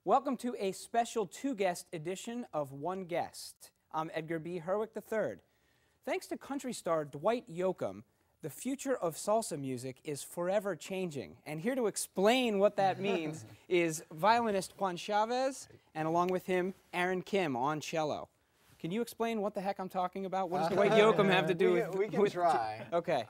Welcome to a special two-guest edition of One Guest. I'm Edgar B, Herwick III. Thanks to country star Dwight Yoakam, the future of salsa music is forever changing. And here to explain what that means is violinist Juan Chavez, and along with him, Aaron Kim on cello. Can you explain what the heck I'm talking about? What does Dwight Yoakam have to do with... We can try. Okay.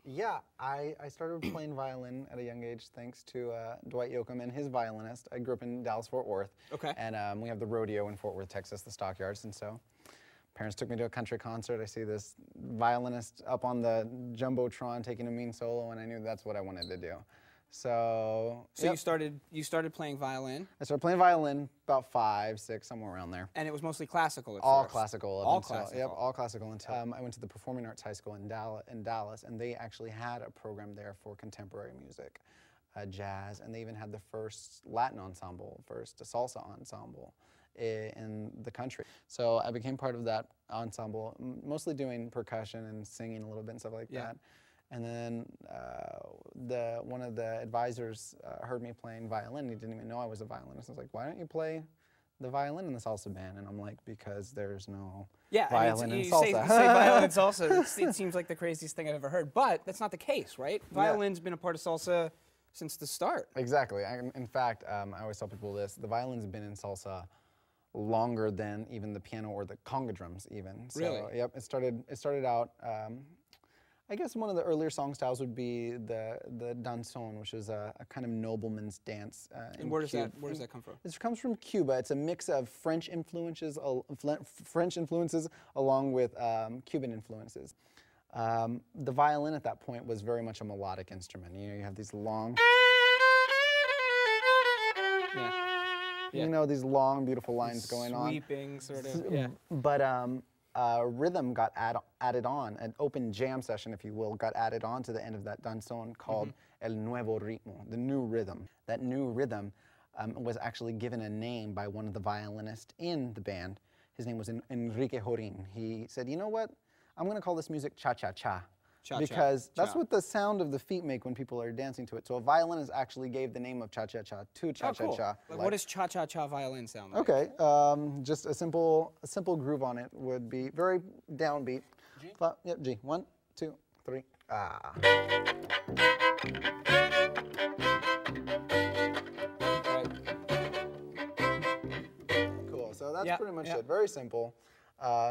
Yeah, I started playing violin at a young age thanks to Dwight Yoakam and his violinist. I grew up in Dallas-Fort Worth. Okay. And we have the rodeo in Fort Worth, Texas, the Stockyards. And so parents took me to a country concert. I see this violinist up on the Jumbotron taking a mean solo, and I knew that's what I wanted to do. So yep. you started playing violin? I started playing violin about 5, 6, somewhere around there. And it was mostly classical at all first? Classical. All classical? Yep, all classical until I went to the Performing Arts High School in Dallas, and they actually had a program there for contemporary music, jazz, and they even had the first Latin ensemble, first salsa ensemble in the country. So I became part of that ensemble, mostly doing percussion and singing a little bit and stuff like that. And then one of the advisors heard me playing violin. He didn't even know I was a violinist. I was like, why don't you play the violin in the salsa band? And I'm like, because there's no violin in salsa. You say violin and salsa, it seems like the craziest thing I've ever heard. But that's not the case, right? Violin's been a part of salsa since the start. Exactly. In fact, I always tell people this, the violin's been in salsa longer than even the piano or the conga drums even. So, really? Yep, it started out, I guess one of the earlier song styles would be the danzón, which is a kind of nobleman's dance. And where does that come from? It comes from Cuba. It's a mix of French influences along with Cuban influences. The violin at that point was very much a melodic instrument. You know, you have these long, you know, these long, beautiful lines going on. Sweeping, sort of. But rhythm got added on, an open jam session, if you will, got added on to the end of that danzón called El Nuevo Ritmo, the new rhythm. That new rhythm was actually given a name by one of the violinists in the band. His name was Enrique Jorin. He said, you know what, I'm going to call this music cha-cha-cha. Because that's what the sound of the feet make when people are dancing to it. So a violinist actually gave the name of cha-cha-cha to cha-cha-cha. Cool. What does cha-cha-cha violin sound like? Okay, just a simple groove on it would be very downbeat. G? Yep, G. 1, 2, 3. Ah. Cool. So that's pretty much it. Very simple.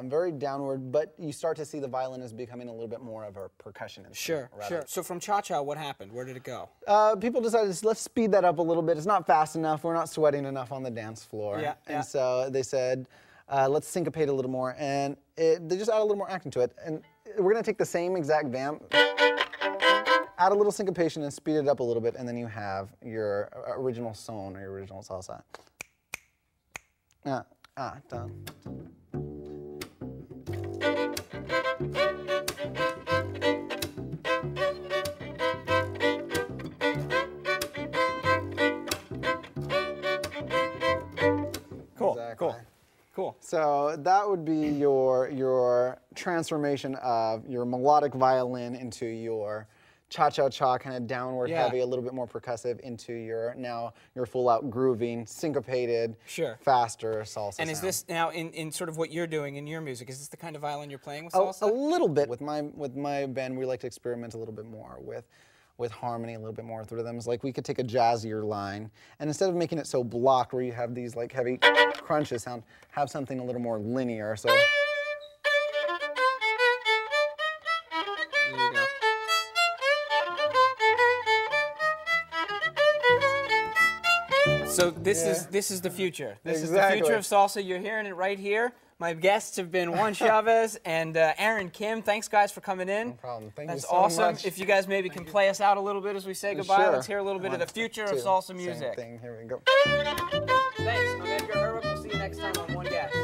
Very downward, but you start to see the violin as becoming a little bit more of a percussion instrument. Sure. So from cha-cha, what happened? Where did it go? People decided, let's speed that up a little bit. It's not fast enough. We're not sweating enough on the dance floor. And so they said, let's syncopate a little more. And they just add a little more action to it. And we're going to take the same exact vamp, add a little syncopation and speed it up a little bit, and then you have your original son or your original salsa. Done. Cool. So that would be your transformation of your melodic violin into your cha-cha-cha, kind of downward heavy, a little bit more percussive, into your full-out grooving, syncopated, faster salsa And is sound. this now in sort of what you're doing in your music? Is this the kind of violin you're playing with salsa? A little bit. With my band, we like to experiment a little bit more with harmony, a little bit more with rhythms. Like we could take a jazzier line, and instead of making it so blocked where you have these like heavy crunches sound, have something a little more linear. So. There you go. So this is the future. This is the future of salsa. You're hearing it right here. My guests have been Juan Chavez and Aaron Kim. Thanks, guys, for coming in. No problem. Thank you so awesome. Much. If you guys maybe can play us out a little bit as we say goodbye. Let's hear a little bit of the future of salsa music. Same thing. Here we go. Thanks. I'm Edgar Herwick. We'll see you next time on One Guest.